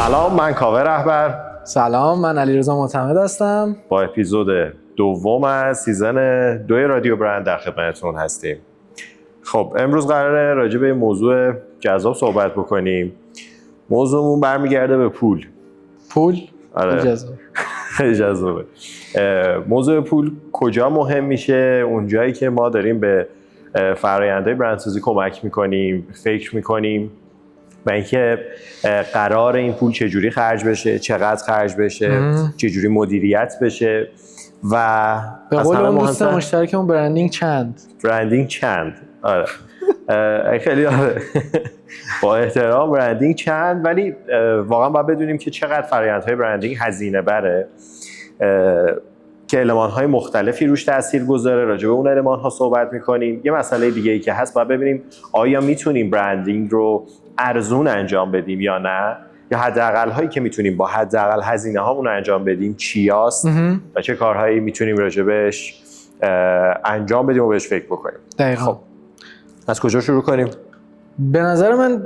سلام، من کاوه رهبر. سلام، من علیرضا معتمد هستم. با اپیزود دوم از سیزن 2 رادیو برند در خدمتتون هستیم. خب امروز قراره راجع به موضوع جذاب صحبت بکنیم. موضوعمون برمیگرده به پول. پول؟ آره. جذاب. خیلی جذابه. موضوع پول کجا مهم میشه؟ اون جایی که ما داریم به فرآیندهای برندسازی کمک میکنیم، فکر میکنیم و اینکه قرار این پول چجوری خرج بشه، چقدر خرج بشه، چجوری مدیریت بشه و به قول اون دوست مشترکمون برندینگ چند. آره. خیلی آره. با احترام برندینگ چند، ولی واقعا باید بدونیم که چقدر فرآیندهای برندینگ هزینه بره که المان‌های مختلفی روش تاثیر گذاره. راجع به اون المان‌ها صحبت می‌کنیم. یه مسئله دیگه‌ای که هست باید ببینیم آیا میتونیم برندینگ رو ارزون انجام بدیم یا نه، یا حداقل هایی که میتونیم با حداقل هزینه هامون انجام بدیم چیاست و چه کارهایی میتونیم راجبش انجام بدیم و بهش فکر بکنیم. دقیقاً. خب از کجا شروع کنیم؟ به نظر من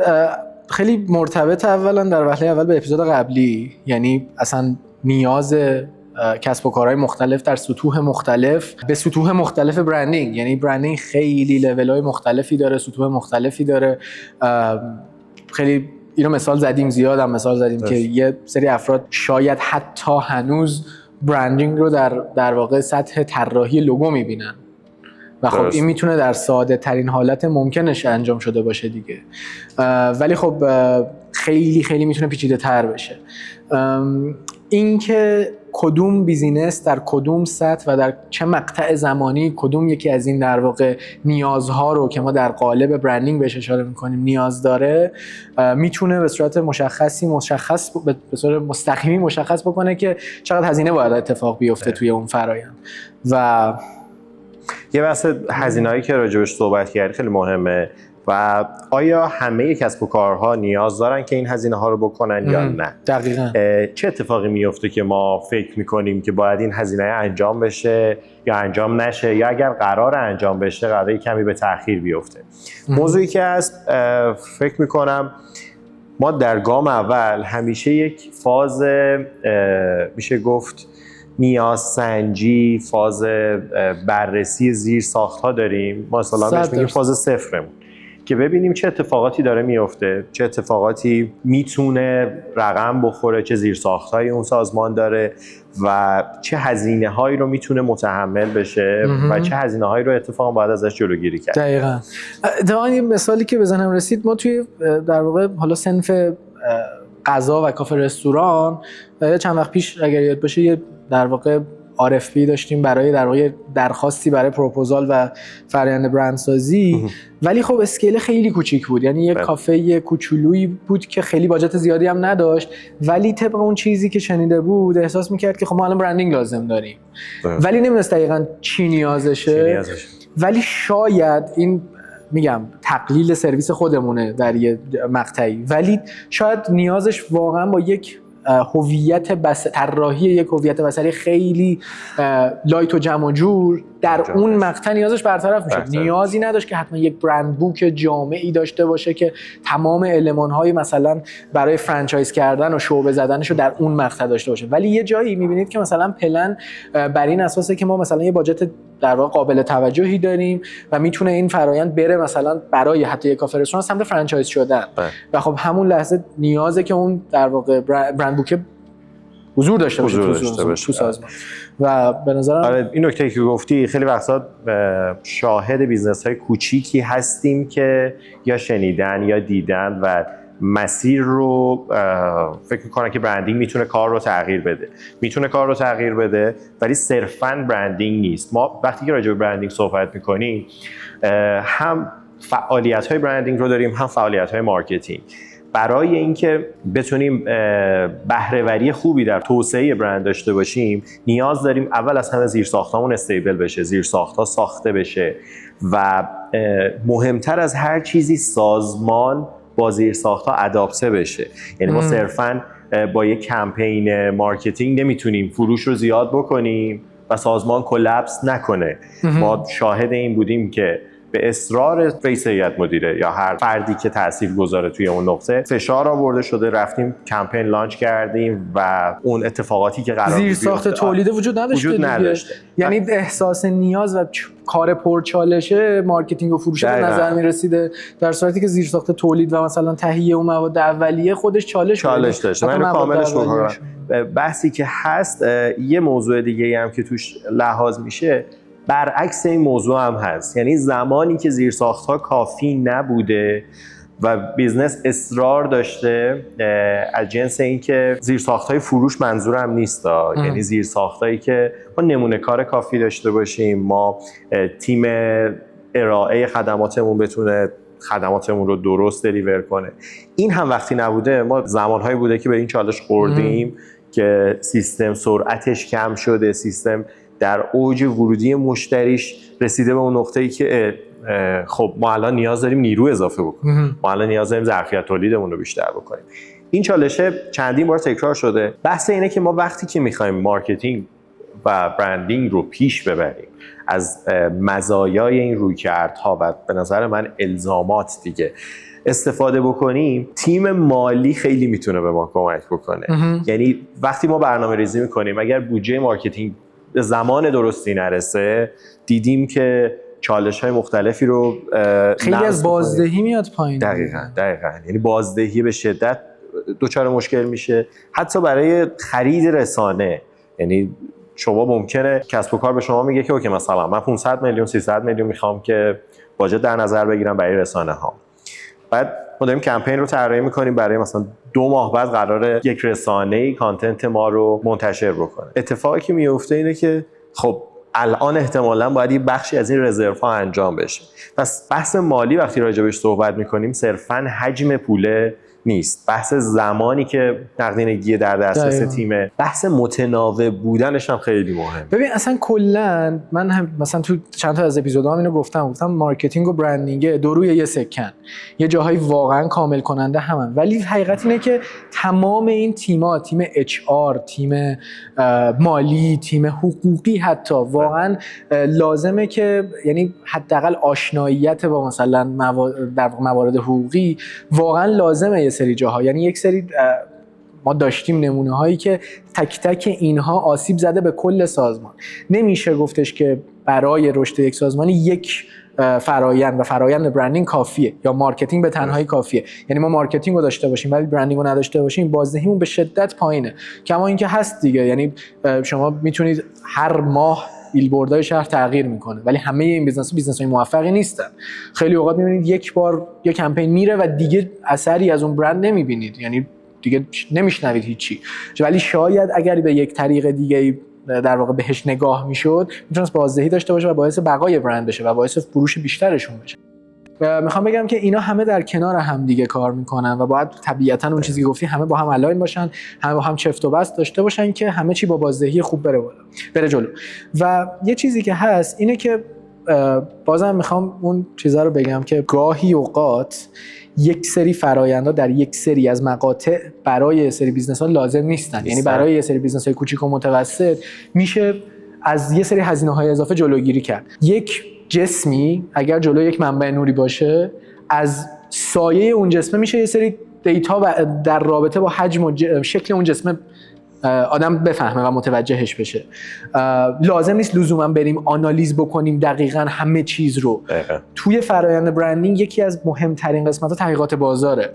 خیلی مرتبط اولا در وهله اول به اپیزود قبلی، یعنی اصلا نیاز کسب و کارهای مختلف در سطوح مختلف به سطوح مختلف برندینگ، یعنی برندینگ خیلی لول‌های مختلفی داره، سطوح مختلفی داره. خیلی اینو مثال زدیم که یه سری افراد شاید حتی هنوز برندینگ رو در واقع سطح طراحی لوگو میبینن و خب این میتونه در ساده ترین حالت ممکنش انجام شده باشه دیگه، ولی خب خیلی خیلی میتونه پیچیده تر بشه. اینکه کدوم بیزینس در کدوم سطح و در چه مقطع زمانی کدوم یکی از این در واقع نیازها رو که ما در قالب برندینگ بهش اشاره میکنیم نیاز داره، میتونه به صورت به صورت مستقیمی مشخص بکنه که چقدر هزینه باید اتفاق بیفته توی اون فرآیند. و یه بحث هزینه‌ای که راجبش صحبت کردی خیلی مهمه و آیا همه کسب و کارها نیاز دارن که این هزینه ها رو بکنن یا نه؟ دقیقاً. چه اتفاقی میفته که ما فکر میکنیم که باید این هزینه انجام بشه یا انجام نشه، یا اگر قرار انجام بشه قراره کمی به تأخیر بیفته؟ موضوعی که هست فکر میکنم ما در گام اول همیشه یک فاز میشه گفت نیازسنجی، فاز بررسی زیر ساخت‌ها داریم. ما اصلا بهش میگیم فاز صفرمون، که ببینیم چه اتفاقاتی داره میفته، چه اتفاقاتی میتونه رقم بخوره، چه زیرساخت‌هایی اون سازمان داره و چه هزینه‌هایی رو میتونه متحمل بشه و چه هزینه‌هایی رو اتفاقا باید ازش جلوگیری کرد. دقیقاً. این مثالی که بزنم رسید، ما توی در واقع حالا صنف غذا و کافه رستوران چند وقت پیش اگر یاد باشه یه در واقع RFP داشتیم برای در واقع درخواستی برای پروپوزال و فرآیند برندسازی، ولی خب اسکیل خیلی کوچیک بود، یعنی یک کافه کوچولویی بود که خیلی باجت زیادی هم نداشت، ولی طبق اون چیزی که شنیده بود احساس میکرد که خب ما الان برندینگ لازم داریم، ولی نمیدونست دقیقاً چی نیازشه. ولی شاید این میگم تقلیل سرویس خودمونه در یه مقطعی، ولی شاید نیازش واقعا با یک طراحی یک هویت بصری خیلی لایت و جمع و جور در اون مقطع نیازش برطرف میشد. نیازی نداشت که حتما یک برند بوک جامعی داشته باشه که تمام المان‌های مثلا برای فرانچایز کردن و شعبه زدنشو در اون مقطع داشته باشه، ولی یه جایی میبینید که مثلا پلن بر این اساسه که ما مثلا یه باجت در واقع قابل توجهی داریم و میتونه این فرآیند بره مثلا برای حتی یک کافه رستوران سمت فرانچایز شدن و خب همون لحظه نیازه که اون در واقع برند بوک حضور داشته باشه تو سازمان. و به نظرم آره، این نکته که گفتی خیلی وقتا شاهد بیزنس‌های کوچیکی هستیم که یا شنیدن یا دیدن و مسیر رو فکر میکنن که برندینگ میتونه کار رو تغییر بده، ولی صرفاً برندینگ نیست. ما وقتی که راجع به برندینگ صحبت میکنیم هم فعالیت‌های برندینگ رو داریم، هم فعالیت‌های مارکتینگ. برای اینکه بتونیم بهره‌وری خوبی در توسعه برند داشته باشیم نیاز داریم اول از همه زیرساختامون استیبل بشه، زیرساخت‌ها ساخته بشه و مهمتر از هر چیزی سازمان با زیرساخت‌ها اداپته بشه. یعنی ما صرفاً با یک کمپین مارکتینگ نمیتونیم فروش رو زیاد بکنیم و سازمان کلپس نکنه. ما شاهد این بودیم که به اصرار رئیس هیئت مدیره یا هر فردی که تاثیرگذاره توی اون نقطه فشار آورده شده، رفتیم کمپین لانچ کردیم و اون اتفاقاتی که قرار بود زیرساخت تولید وجود نداشته. یعنی احساس نیاز و کار پرچالشه مارکتینگ و فروش به نظر میرسیده، در صورتی که زیرساخت تولید و مثلا تهیه اون مواد اولیه خودش چالش داشته. من کاملش بکنم. بحثی که هست یه موضوع دیگه هم که توش لحاظ میشه برعکس این موضوع هم هست، یعنی زمانی که زیرساخت‌ها کافی نبوده و بیزنس اصرار داشته از جنس اینکه زیرساخت‌های فروش منظورم نیست، یعنی زیرساختایی که ما نمونه کار کافی داشته باشیم، ما تیم ارائه خدماتمون بتونه خدماتمون رو درست دلیور کنه. این هم وقتی نبوده، ما زمانهایی بوده که به این چالش خوردیم که سیستم سرعتش کم شده، سیستم در اوج ورودی مشتریش رسیده به اون نقطه‌ای که خب ما الان نیاز داریم نیرو اضافه بکنیم، ما الان نیاز داریم ظرفیت تولیدمون رو بیشتر بکنیم. این چالشه چندین بار تکرار شده. بحث اینه که ما وقتی که می‌خوایم مارکتینگ و برندینگ رو پیش ببریم، از مزایای این رویکردها و به نظر من الزامات دیگه استفاده بکنیم، تیم مالی خیلی میتونه به ما کمک بکنه. یعنی وقتی ما برنامه‌ریزی می‌کنیم، اگر بودجه مارکتینگ به زمان درستی نرسه، دیدیم که چالش‌های مختلفی رو خیلی از بازدهی میاد پایین. دقیقاً یعنی بازدهی به شدت دچار مشکل میشه، حتی برای خرید رسانه. یعنی شما ممکنه کسب و کار به شما میگه که اوکی مثلا من 500 میلیون 300 میلیون میخوام که باجت در نظر بگیرم برای رسانه ها. بعد ما داریم کمپین رو طراحی میکنیم برای مثلا 2 ماه بعد قراره یک رسانه‌ای کانتنت ما رو منتشر بکنه. اتفاقی که میفته اینه که خب الان احتمالاً باید یه بخشی از این رزرو ها انجام بشه. پس بحث مالی وقتی راجع بهش صحبت میکنیم صرفاً حجم پوله نیست، بحث زمانی که نقدینگی در دسترس تیمه، بحث متناوب بودنش هم خیلی مهمه. ببین اصلا کلا من هم مثلا تو چند تا از اپیزودام اینو گفتم مارکتینگ و برندینگ دو روی یه سکن، یه جاهایی واقعا کامل کننده همن، ولی حقیقت اینه که تمام این تیم‌ها، تیم اچ آر، تیم مالی، تیم حقوقی، حتی واقعا لازمه که یعنی حداقل آشناییت با مثلا موارد حقوقی واقعا لازمه سری جاها. یعنی یک سری ما داشتیم نمونه هایی که تک تک اینها آسیب زده به کل سازمان. نمیشه گفتش که برای رشد یک سازمانی یک فرایند و فرایند برندینگ کافیه یا مارکتینگ به تنهایی کافیه. یعنی ما مارکتینگ رو داشته باشیم ولی برندینگ رو نداشته باشیم، بازدهیمون به شدت پایینه. کما اینکه هست دیگه، یعنی شما میتونید هر ماه بیلبوردهای شهر تغییر میکنه، ولی همه این بیزنس‌های موفقی نیستن. خیلی اوقات میبینید یک بار یک کمپین میره و دیگه اثری از اون برند نمیبینید، یعنی دیگه نمیشنوید هیچی. ولی شاید اگر به یک طریق دیگه در واقع بهش نگاه میشد، میتونست بازدهی داشته باشه و باعث بقای برند بشه و باعث فروش بیشترشون بشه. میخوام بگم که اینا همه در کنار هم دیگه کار میکنن و باید طبیعتاً اون چیزی که گفتی همه با هم الاین باشن، همه با هم چفت و بست داشته باشن که همه چی با بازدهی خوب بره جلو. و یه چیزی که هست اینه که بازم میخوام اون چیزا رو بگم که گاهی اوقات یک سری فرآیندها در یک سری از مقاطع برای یه سری بیزنس‌ها لازم نیستن. یعنی برای یه سری بیزنس‌های کوچیک و متوسط میشه از یه سری هزینه‌های اضافه جلوگیری کرد. یک جسمی اگر جلوی یک منبع نوری باشه، از سایه اون جسمه میشه یه سری دیتا و در رابطه با حجم و شکل اون جسمه آدم بفهمه و متوجهش بشه. لازم نیست لزوما بریم آنالیز بکنیم دقیقاً همه چیز رو. توی فرآیند برندینگ یکی از مهمترین قسمت‌ها تحقیقات بازاره.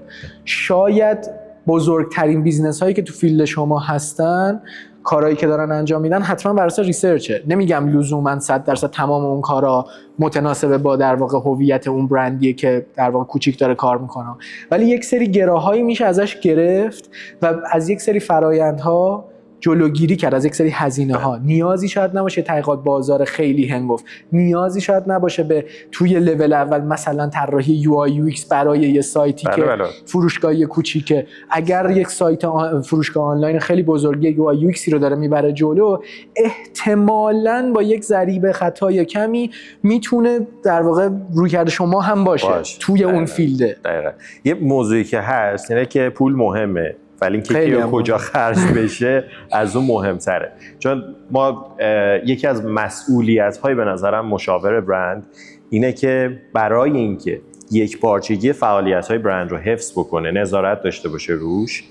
شاید بزرگترین بیزنس هایی که تو فیلد شما هستن، کارهایی که دارن انجام میدن حتما بر اساس ریسرچه. نمیگم لزوما 100% تمام اون کارا متناسب با در واقع هویت اون برندیه که در واقع کوچیک داره کار میکنه، ولی یک سری گراهایی میشه ازش گرفت و از یک سری فرآیندها جلوگیری کرد، از یک سری هزینه‌ها. نیازی شاید نباشه تحقیقات بازار خیلی هنگفت، نیازی شاید نباشه به توی لول اول مثلا طراحی یو آی یو ایکس برای یه سایتی که فروشگاهی کوچیکه. اگر یک سایت فروشگاه آنلاین خیلی بزرگی یو آی یو ایکسی رو داره میبره جلو، احتمالاً با یک ضریب خطای کمی میتونه در واقع رویکرد شما هم باشه توی اون فیلده. دقیقاً. یه موضوعی که هست اینه که پول مهمه، ولی اینکه کجا خرج بشه از اون مهمتره. چون ما یکی از مسئولیت‌های به نظرم مشاور برند اینه که برای اینکه یک پارچگی فعالیت‌های برند رو حفظ بکنه، نظارت داشته باشه روش،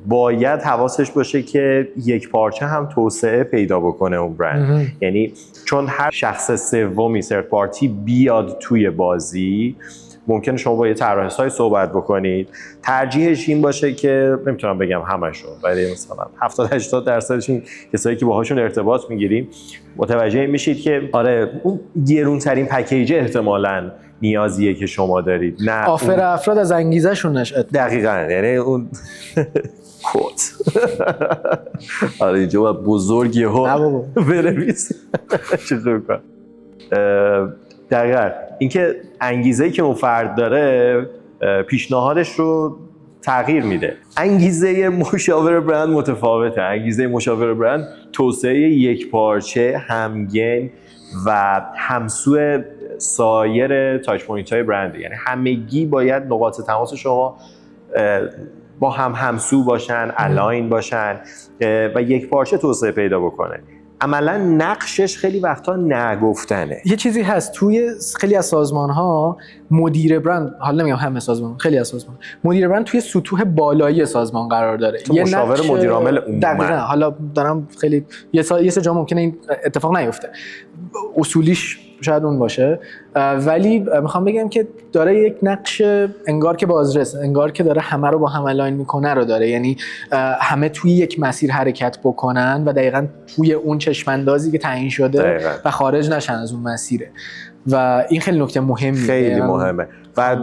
باید حواسش باشه که یک پارچه هم توسعه پیدا بکنه اون برند. یعنی چون هر شخص سومی ثرد پارتی بیاد توی بازی، ممکنه شما با یه طراح‌های صحبت بکنید، ترجیحش این باشه که نمیتونم بگم همشون، ولی مثلا 70-80% این کسایی که باهاشون ارتباط میگیریم متوجه میشید که آره اون گرونترین پکیج احتمالاً نیازیه که شما دارید، نه آفر افراد از انگیزشون نشأت. دقیقاً، یعنی اون کوت آره اینجا باید بزرگی ها بنویس چطور کن. دقیقاً اینکه انگیزه‌ای که اون فرد داره پیشنهادش رو تغییر میده. انگیزه مشاور برند متفاوته. انگیزه مشاور برند توسعه یک پارچه همگن و همسو سایر تاچ پوینت های برند، یعنی همگی باید نقاط تماس شما با هم همسو باشن، الاین باشن و یک پارچه توسعه پیدا بکنه. عملا نقشش خیلی وقتا نگفتنه. یه چیزی هست توی خیلی از سازمان‌ها، مدیر برند، حالا نمیگم همه سازمان، خیلی از سازمان، مدیر برند توی سطوح بالایی سازمان قرار داره. یه مشاور مدیر عامل عموما. حالا دارم خیلی یه سه جا ممکنه این اتفاق نیفته، اصولیش شاید اون باشه، ولی میخوام بگم که داره یک نقش انگار که بازرس، انگار که داره همه رو با هم الاین میکنه رو داره، یعنی همه توی یک مسیر حرکت بکنن و دقیقاً توی اون چشماندازی که تعیین شده دقیقاً. و خارج نشن از اون مسیره و این خیلی نکته مهمیه، خیلی مهمه و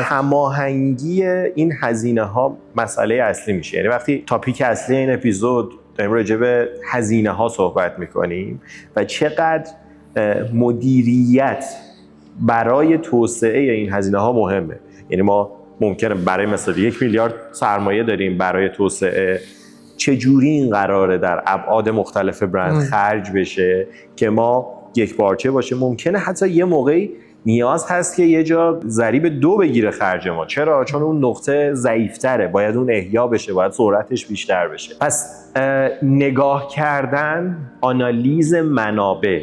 هماهنگی این هزینه ها مسئله اصلی میشه. یعنی وقتی تاپیک اصلی این اپیزود داریم راجع به هزینه ها صحبت میکنیم و چقدر مدیریت برای توسعه این هزینه ها مهمه. یعنی ما ممکنه برای مثلا 1 میلیارد سرمایه داریم برای توسعه، چجوری این قراره در ابعاد مختلف برند خرج بشه که ما یک پارچه باشه. ممکنه حتی یه موقعی نیاز هست که یه جا ضریب 2 بگیره خرج ما. چرا؟ چون اون نقطه ضعیف‌تره، باید اون احیا بشه، باید سرعتش بیشتر بشه. پس نگاه کردن، آنالیز منابع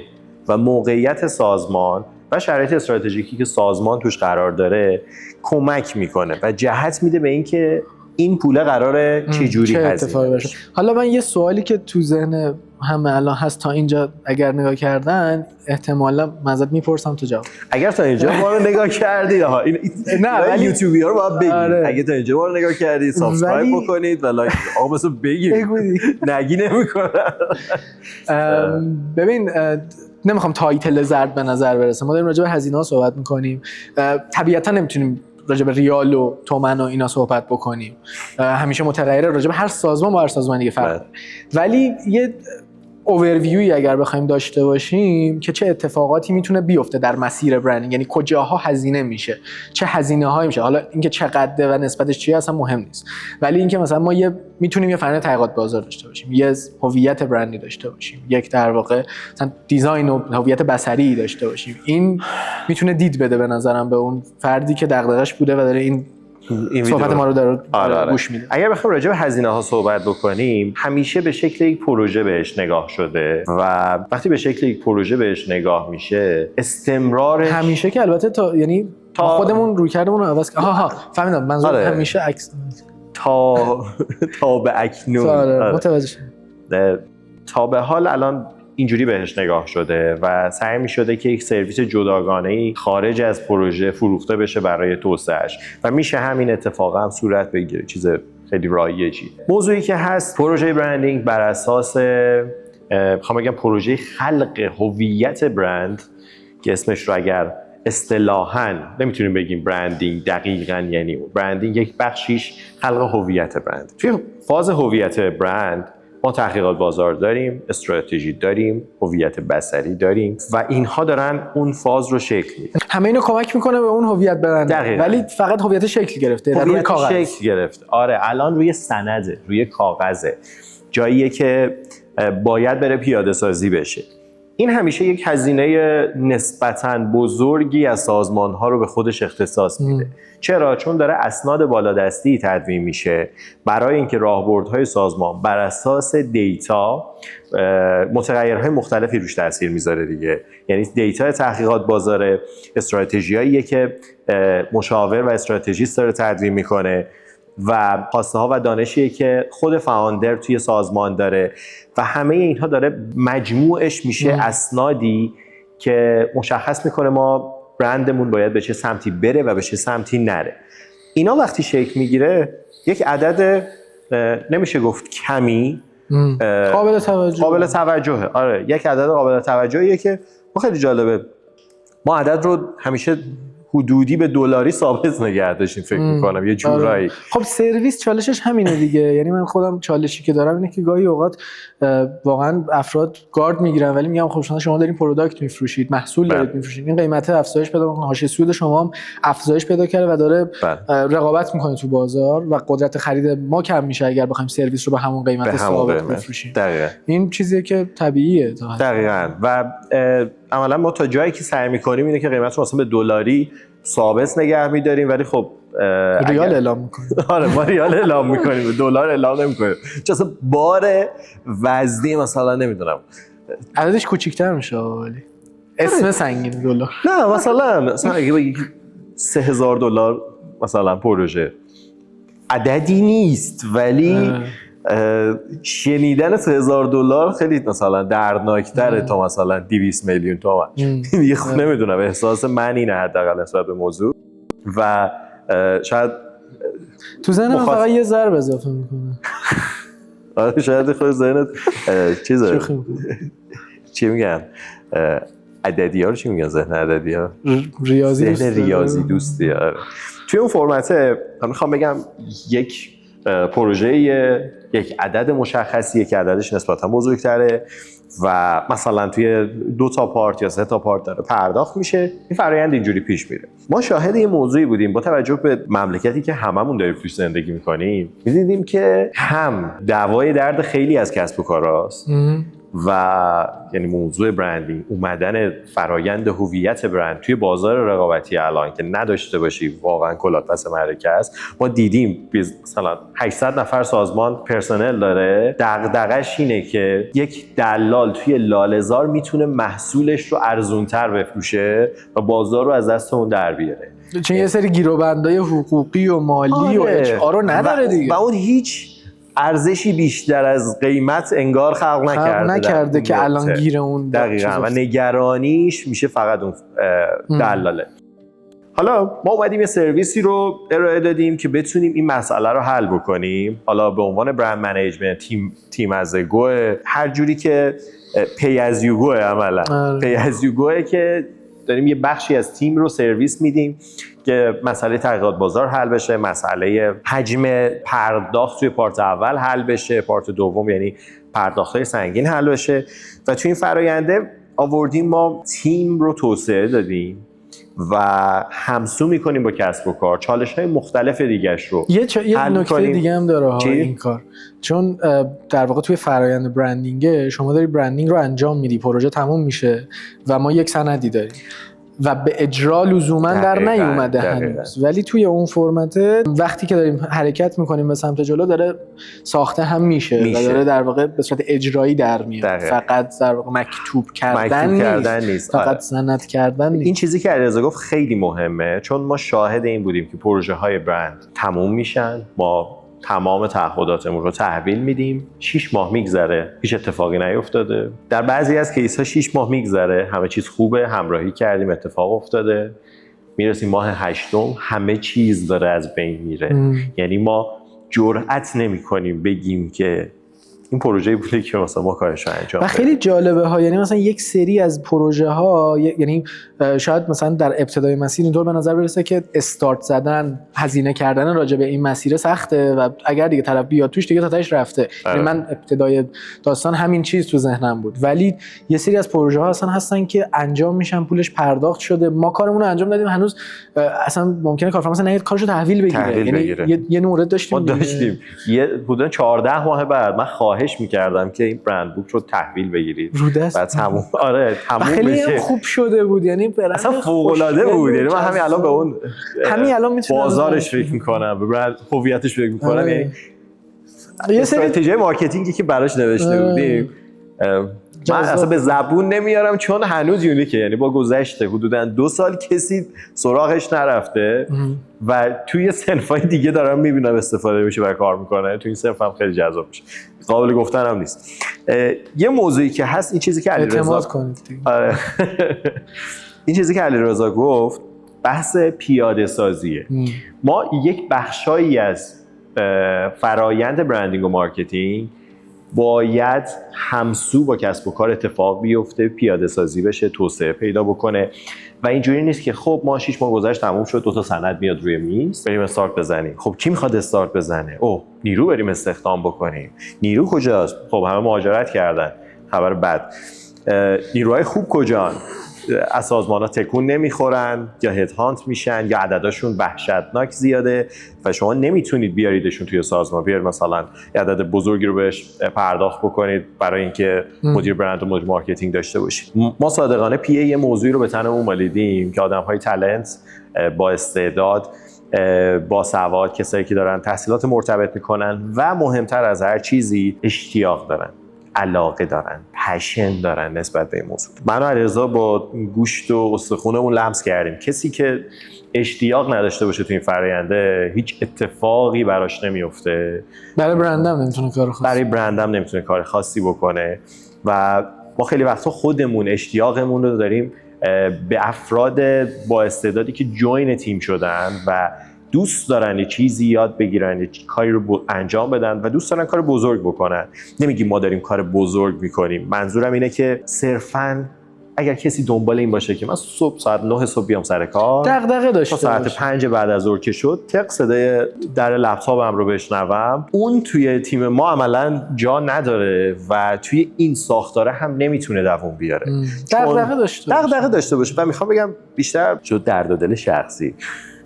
و موقعیت سازمان و شرایط استراتژیکی که سازمان توش قرار داره کمک میکنه و جهت میده به اینکه این پوله قراره چجوری هزینه بشه. حالا من یه سوالی که تو ذهن همه الان هست تا اینجا اگر نگاه کردن، احتمالا ازت میپرسم تو جواب. اگر تا اینجا ما رو نگاه کردی نه ولی یوتیوبیا رو باید بگید. اگه تا اینجا ما رو نگاه کردید سابسکرایب بکنید و لایک. آقا مثلا بگید نگی نمیکنن. ببین نمیخوام تایتل زرد به نظر برسه، ما داریم راجع به هزینه‌ها صحبت میکنیم، طبیعتا نمیتونیم راجع به ریال و تومن و اینا صحبت بکنیم، همیشه متغیره، راجع به هر سازمان با هر سازمان دیگه فرق داره. ولی یه اوورویوی اگر بخوایم داشته باشیم که چه اتفاقاتی میتونه بیفته در مسیر برندینگ، یعنی کجاها هزینه میشه، چه هزینه‌هایی میشه، حالا اینکه چقدره و نسبتش چیه اصلا مهم نیست، ولی اینکه مثلا ما میتونیم یه فرآیند تحقیقات بازار داشته باشیم، یه هویت برندی داشته باشیم، یک در واقع مثلا دیزاین و هویت بصری داشته باشیم. این میتونه دید بده به نظرم به اون فردی که دغدغش بوده و داره این صحبت ما رو داره گوش میده. اگر بخوایم راجع به هزینه ها صحبت بکنیم، همیشه به شکل یک پروژه بهش نگاه شده و وقتی به شکل یک پروژه بهش نگاه میشه، استمرارش همیشه که البته یعنی تا خودمون روی کردمون رو عوض فهمیدم منظور همیشه عکس تا به اکنون متوجه شدم. تا به حال الان اینجوری بهش نگاه شده و سعی می شده که یک سرویس جداگانه‌ای خارج از پروژه فروخته بشه برای توسعهش و میشه همین اتفاق هم صورت بگیره. چیز خیلی رایجی. موضوعی که هست پروژه برندینگ بر اساس میخوام بگم پروژه خلق هویت برند که اسمش رو اگر اصطلاحاً نمیتونیم بگیم برندینگ دقیقاً، یعنی برندینگ یک بخشیش خلق هویت برند. توی فاز هویت برند ما تحقیقات بازار داریم، استراتژی داریم، هویت بصری داریم و اینها دارن اون فاز رو شکل میدن. همه اینو کمک میکنه به اون هویت برند، ولی فقط هویت شکل گرفته، روی کاغذ شکل گرفته. آره الان روی سنده، روی کاغذه، جاییه که باید بره پیاده سازی بشه. این همیشه یک هزینه نسبتاً بزرگی از سازمان‌ها رو به خودش اختصاص میده. چرا؟ چون داره اسناد بالادستی تدوین میشه برای اینکه راهبردهای سازمان بر اساس دیتا متغیرهای مختلفی روش تاثیر میذاره دیگه. یعنی دیتا تحقیقات بازار، استراتژیاییه که مشاور و استراتژیست داره تدوین میکنه و خواسته ها و دانشیه که خود فاوندر توی سازمان داره و همه اینها داره مجموعش میشه اسنادی که مشخص میکنه ما برندمون باید به چه سمتی بره و به چه سمتی نره. اینا وقتی شکل میگیره یک عدد نمیشه گفت کمی، قابل توجهه. آره، یک عدد قابل توجهیه که خیلی جالبه. ما عدد رو همیشه حدودی به دلاری ثابت نگه داشتیم فکر میکنم یه جورایی. خب سرویس چالشش همینه دیگه. یعنی من خودم چالشی که دارم اینه که گاهی اوقات واقعا افراد گارد میگیرن ولی میگم خب شما دارین پروداکت میفروشید، محصول دارید میفروشید، این قیمت افزایش پیدا میکنه، حاشیه سود شما هم افزایش پیدا کرده و داره رقابت میکنه تو بازار و قدرت خرید ما کم میشه اگر بخوایم سرویس رو به همون قیمت ثابت بفروشیم. این چیزیه که طبیعیه. دقیقاً. و عملا ما تا جایی که سعی میکنیم اینه که قیمت رو مثلا به دلاری ثابت نگه می‌داریم ولی خب ریال اعلام می‌کنیم. آره ما ریال اعلام می‌کنیم، به دلار اعلام نمی‌کنیم. چون اصلا بار وزنی مثلا نمیدونم عددش کوچیک‌تر میشه ولی اسم سنگین دلار. نه مثلا اگه بگی $3000 مثلا پروژه عددی نیست ولی شنیدن $3000 خیلی مثلا دردناک‌تره تا مثلا 200 میلیون تومان. دیگه خب نمیدونم، احساس من اینه حداقل نسبت به موضوع و شاید تو ذهن من فقط یه ضرب اضافه میکنه. آره شاید خود ذهنت چیزه چی میگن عددی ها رو چی میگن؟ ذهن عددی ها ریاضی دوستی. توی اون فرمته من میخوام بگم یک پروژه یک عدد مشخصیه که عددش نسبتا بزرگتره و مثلا توی 2 تا پارت یا 3 تا پارت داره پرداخت میشه. این فرآیند اینجوری پیش میره. ما شاهد این موضوعی بودیم با توجه به مملکتی که هممون داریم توش زندگی میکنیم، می‌دیدیم که هم دعوای درد خیلی از کسب و کاراست و یعنی موضوع برندینگ، اومدن فرایند هویت برند توی بازار رقابتی الان که نداشته باشی واقعا کلات پس معرکه است. ما دیدیم مثلا 800 نفر سازمان پرسنل داره، دغدغش اینه که یک دلال توی لاله‌زار میتونه محصولش رو ارزونتر بفروشه و بازار رو از دست اون در بیاره. چون یه سری گیروبندای حقوقی و مالی و اچ آر رو نداره دیگه و اون هیچ ارزشی بیشتر از قیمت انگار خلق نکرده که الان گیر اون دقیقاً و نگرانیش میشه فقط اون دلاله. حالا ما اومدیم یه سرویسی رو ارائه دادیم که بتونیم این مسئله رو حل بکنیم. حالا به عنوان برند منیجمنت تیم از گو، هر جوری که پی از یو گو، عملا پی از یو گو که داریم یه بخشی از تیم رو سرویس میدیم که مسئله تحقیقات بازار حل بشه، مسئله حجم پرداخت توی پارت اول حل بشه، پارت دوم یعنی پرداخت‌های سنگین حل بشه و توی این فراینده آوردیم ما تیم رو توسعه دادیم و همسو میکنیم با کسب و کار، چالش‌های مختلف دیگه‌اش رو یه نکته دیگه هم داره این کار، چون در واقع توی فرآیند برندینگ شما داری برندینگ رو انجام میدی، پروژه تموم میشه و ما یک سندی داریم و به اجرا لزوما در نیومده هنوز، ولی توی اون فرمت وقتی که داریم حرکت میکنیم به سمت جلو داره ساخته هم میشه و داره در واقع به صورت اجرایی در میاد، فقط در واقع مکتوب کردن نیست. فقط سند کردن نیست. این چیزی که علیرضا گفت خیلی مهمه، چون ما شاهد این بودیم که پروژه های برند تموم میشن، ما تمام تعهداتمون رو تحویل میدیم، 6 ماه میگذره هیچ اتفاقی نیفتاده، در بعضی از کیس ها 6 ماه میگذره همه چیز خوبه، همراهی کردیم اتفاق افتاده، میرسیم ماه 8 همه چیز داره از بین میره. یعنی ما جرئت نمی‌کنیم بگیم که این پروژه بوده که مثلا ما کارش رو انجام و خیلی جالبه ها. یعنی مثلا یک سری از پروژه ها، یعنی شاید مثلا در ابتدای مسیر اینطور به نظر برسه که استارت زدن، هزینه کردن راجع به این مسیر سخته و اگر دیگه طرف بیاد توش دیگه تا تاش رفته. یعنی من ابتدای داستان همین چیز تو ذهنم بود، ولی یه سری از پروژه ها اصلا هستن که انجام میشن، پولش پرداخت شده، ما کارمون رو انجام دادیم، هنوز اصلا ممکنه کارفرما مثلا نیاد کارشو تحویل بگیره. یعنی یه مورد داشتیم یه حدود 14 ماه بعد من خواهش میکردم که این برند بوک رو تحویل بگیرید رو دست و تموم تموم خیلی بشه. خوب شده بود، یعنی برند اصلا فوق العاده بود. یعنی من همین الان به اون میتونم بازارش فکر میکنم، به برند هویتش فکر میکنم. یعنی یه سری استراتژی مارکتینگی که براش نوشته بودیم من اصلا به زبون نمیارم چون هنوز یونیکه. یعنی با گذشته حدوداً 2 سال کسی سراغش نرفته و توی صنفای دیگه دارم میبینم استفاده میشه و کار میکنه. توی این صنف هم خیلی جذاب میشه، قابل گفتن هم نیست. یه موضوعی که هست، این چیزی که اعتماد کنید دیگه. این چیزی که علیرضا گفت بحث پیاده سازیه. ما یک بخشایی از فرایند برندینگ و مارکتینگ باید همسو با کسب و کار اتفاق بیفته، پیاده سازی بشه، توسعه پیدا بکنه و اینجوری نیست که خب ما 6 ماه گذشت تموم شد 2 تا سند میاد روی میز بریم استارت بزنیم. خب کی میخواد استارت بزنه؟ نیرو بریم استخدام بکنیم. نیرو کجاست؟ خب همه مهاجرت کردن. خبر بد، نیروهای خوب کجان؟ از سازمان‌ها تکون نمیخورن یا هد هانت میشن یا عددشون وحشتناک زیاده و شما نمیتونید بیاریدشون توی سازمان. بیارید مثلا عدد بزرگی رو بهش پرداخت بکنید برای اینکه مدیر برند و مدیر مارکتینگ داشته باشید. ما صادقانه یه موضوعی رو به تنمون مالیدیم که آدم‌های تالنت، با استعداد، با سواد، کسایی که دارن تحصیلات مرتبط میکنن و مهمتر از هر چیزی اشتیاق دارن، علاقه دارن، پشن دارن نسبت به این موضوع. من و علیرضا با گوشت و استخونمون لمس کردیم کسی که اشتیاق نداشته باشه تو این فراینده هیچ اتفاقی براش نمیفته. برای برندم نمیتونه کار خاصی، برای برندم نمیتونه کار خاصی بکنه و ما خیلی وقتا خودمون اشتیاقمون رو داریم به افراد با استعدادی که جوین تیم شدن و دوست دارن یه چیزی یاد بگیرن، یه کاری رو انجام بدن و دوست دارن کار بزرگ بکنن. نمیگیم ما داریم کار بزرگ میکنیم، منظورم اینه که صرفاً اگر کسی دنبال این باشه که من صبح ساعت 9 صبح بیام سر کار، دغدغه داشته تا ساعت 5 بعد از ظهر که شد تق صدای در لپتاپم رو بشنوم، اون توی تیم ما عملاً جا نداره و توی این ساختاره هم نمیتونه دووم بیاره. دغدغه داشته باشه. و میخوام بگم بیشتر شد درد و دل شخصی،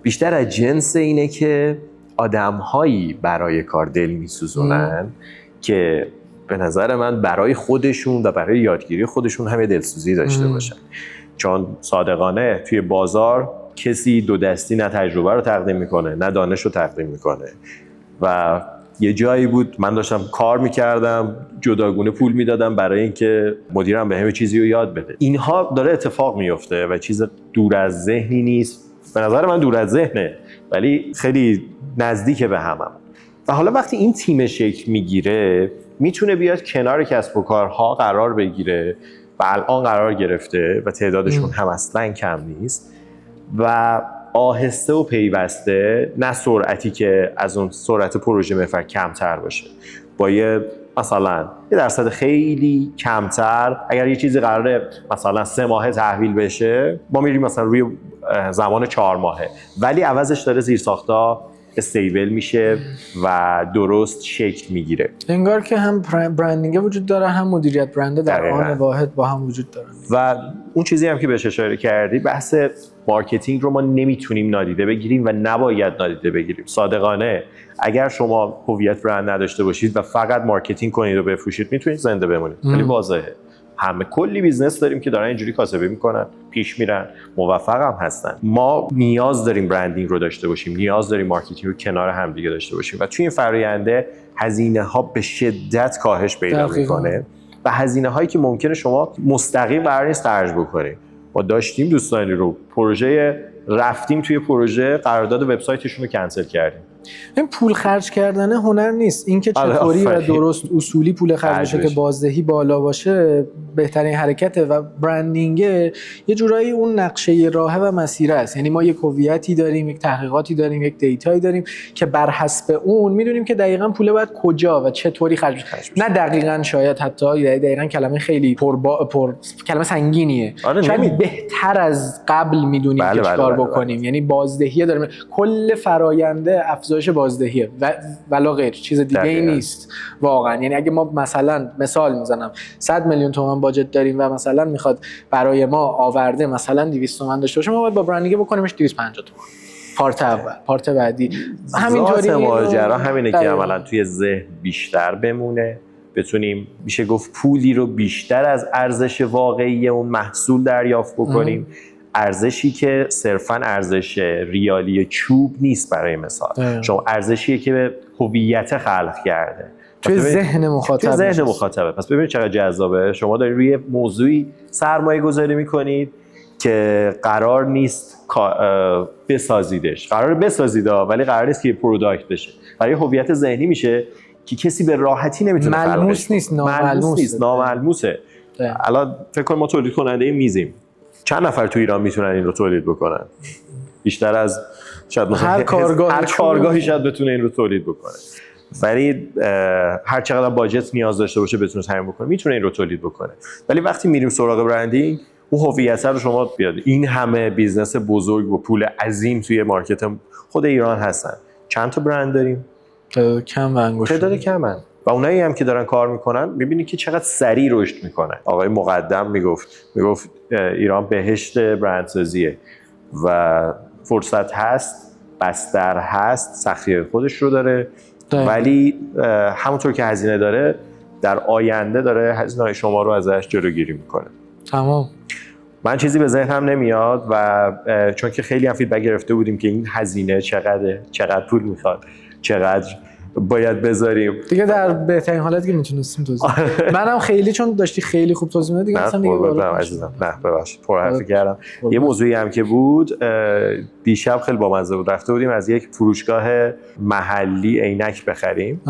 بیشتر از جنس اینه که آدم‌هایی برای کار دل میسوزونن که به نظر من برای خودشون و برای یادگیری خودشون هم دلسوزی داشته باشن. چون صادقانه توی بازار کسی دو دستی نه تجربه رو تقدیم میکنه نه دانش رو تقدیم میکنه و یه جایی بود من داشتم کار میکردم جداگونه پول میدادم برای اینکه مدیرم به همه چیزی رو یاد بده. اینها داره اتفاق میفته و چیز دور از ذهنی نیست. به نظر من دور از ذهنه ولی خیلی نزدیک به همم. و حالا وقتی این تیم شکل میگیره میتونه بیاد کنار کسب و کارها قرار بگیره و الان قرار گرفته و تعدادشون هم اصلا کم نیست و آهسته و پیوسته، نه سرعتی که از اون سرعت پروژه محور کمتر باشه، با مثلا یه درصد خیلی کمتر. اگر یه چیزی قراره مثلا 3 ماهه تحویل بشه ما میریم مثلا روی زمان 4 ماهه ولی عوضش داره زیرساخت‌ها استیبل میشه و درست شکل میگیره. انگار که هم برندینگ وجود داره هم مدیریت برنده در آن واحد با هم وجود داره. و اون چیزی هم که بهش اشاره کردی، بحث مارکتینگ رو ما نمیتونیم نادیده بگیریم و نباید نادیده بگیریم. صادقانه اگر شما هویت برند نداشته باشید و فقط مارکتینگ کنید و بفروشید میتونید زنده بمونید. خیلی واضحه. همه کلی بیزنس داریم که دارن اینجوری کاسبی میکنن، پیش میرن، موفق هم هستن. ما نیاز داریم برندینگ رو داشته باشیم، نیاز داریم مارکتینگ رو کنار هم دیگه داشته باشیم و توی این فراینده هزینه ها به شدت کاهش پیدا میکنه و هزینه هایی که ممکنه شما مستقیم قرار نیست خرج بکنید. ما داشتیم دوستانی رو پروژه رفتیم توی پروژه قرارداد وبسایتشون رو کنسل کردیم. این پول خرج کردن هنر نیست، اینکه چطوری و درست اصولی پول خرج بشه که بازدهی بالا باشه بهترین حرکته و برندینگ یه جورایی اون نقشه راهه و مسیر است. یعنی ما یک هویتی داریم، یک تحقیقاتی داریم، یک دیتایی داریم که بر حسب اون میدونیم که دقیقاً پول باید کجا و چطوری خرج بشه. نه دقیقاً، شاید حتی دقیقاً کلمه خیلی کلمه سنگینیه. شاید بهتر از قبل میدونیم که چیکار بکنیم. یعنی بازدهی داریم، کل فراینده افزایش بازدهیه ولا غیر، چیز دیگه ای نیست واقعا. یعنی اگه ما مثلا مثال میزنم 100 میلیون تومان باجت داریم و مثلا میخواد برای ما آورده مثلا 200 تومان داشته باشه، ما باید با برندینگ بکنیمش 250 تومان. پارت اول، پارت بعدی همینطوری. ماجرا همینه که عملا توی ذهن بیشتر بمونه بتونیم میشه گفت پولی رو بیشتر از ارزش واقعی اون محصول دریافت بکنیم. ارزشی که صرفاً ارزش ریالی چوب نیست برای مثال. شما ارزشیه که به هویت خلق کرده توی ذهن مخاطبه. پس ببینید چقدر جذابه. شما دارید روی موضوعی سرمایه گذاری میکنید که قرار نیست بسازیدش، قرار بسازید ولی قرار نیست که پروداکت بشه. برای هویت ذهنی میشه که کسی به راحتی نمیتونه ملموس نیست، ناملموسه. الان فکر کن ما تولید کننده میزیم، چند نفر تو ایران میتونن این رو تولید بکنن؟ بیشتر از شاید هر کارگاهی شاید بتونه این رو تولید بکنه، ولی هر چقدر باجت نیاز داشته باشه بتونه تامین بکنه میتونه این رو تولید بکنه. ولی وقتی میریم سراغ برندینگ، اون هویت رو شما بیاد. این همه بیزنس بزرگ و پول عظیم توی مارکت خود ایران هستن، چند تا برند داریم؟ کم و انگشت تعداد کمن. و اونایی هم که دارن کار میکنن میبینی که چقدر سریع رشد میکنن. آقای مقدم میگفت ایران بهشت برندسازیه و فرصت هست، بستر هست، سختی خودش رو داره ولی همونطور که هزینه داره در آینده داره هزینه‌های شما رو ازش جلوگیری میکنه. تمام. من چیزی به ذهنم نمیاد و چون که خیلی هم فیدبک گرفته بودیم که این هزینه چقدر پول میخواد، چقدر باید بذاریم دیگه، در بهترین حالت که میتونستیم توضیح منم خیلی چون داشتی خیلی خوب توضیح میدادی دیگه اصلا دیگه عزیزم نه ببخشید پر حرفی کردم. یه موضوعی هم که بود دیشب خیلی بامزه بود، رفته بودیم از یک فروشگاه محلی عینک بخریم.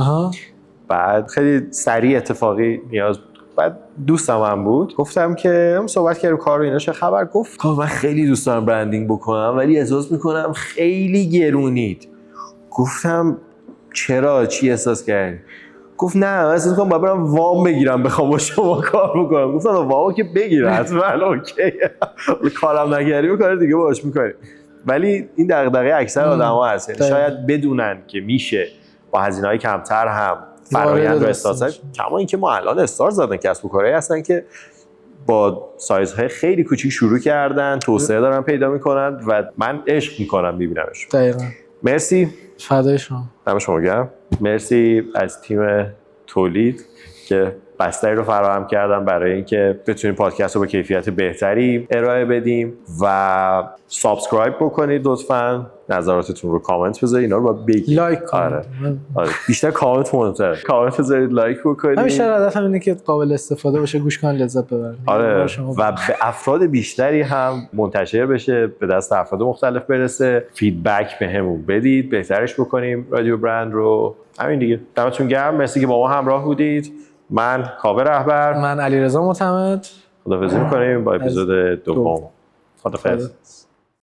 بعد خیلی سریع اتفاقی نیاز بود. بعد دوستم هم بود، گفتم که هم صحبت کردیم کار رو اینا چه خبر. گفت من خیلی دوست دارم برندینگ بکنم ولی احساس میکنم خیلی گرونید. گفتم چرا؟ چی احساس کردی؟ گفت نه من احساس میکنم باید برم وام بگیرم بخوام با شما کار بکنم. گفتم وامو که بگیر حتما اوکی، کارم نگری کار دیگه باش میکنی. ولی این دغدغه اکثر آدما هست، شاید بدونن که میشه با هزینه‌های کمتر هم فرآیند رو استارت. کما اینکه ما الان استارت زدن کسب و کارهایی هستن که با سایزهای خیلی کوچیک شروع کردن، توسعه دارن پیدا میکنن و من عشق میکنم میبینمش. دقیقاً. مرسی. فدای شما. دم شما گرم. مرسی از تیم تولید که بستری رو فراهم کردن برای اینکه بتونیم پادکست رو با کیفیت بهتری ارائه بدیم و سابسکرایب بکنید لطفاً. نظراتتون رو کامنت بذارید، اینا رو باید بگید. لایک کنید. آره. بیشتر کامنت مهمتره. کامنت بذارید، لایک بکنید. همیشه هدفم اینه که قابل استفاده باشه، گوش کنن، لذت ببرن. آره. و به افراد بیشتری هم منتشر بشه، به دست افراد مختلف برسه. فیدبک بهمون بدید، بهترش بکنیم رادیو برند رو. همین دیگه. دمتون گرم. مرسی که با ما همراه بودید. من کاوه رهبر، من علیرضا معتمد. خداحافظی می‌کنیم با اپیزود دوم. خداحافظ.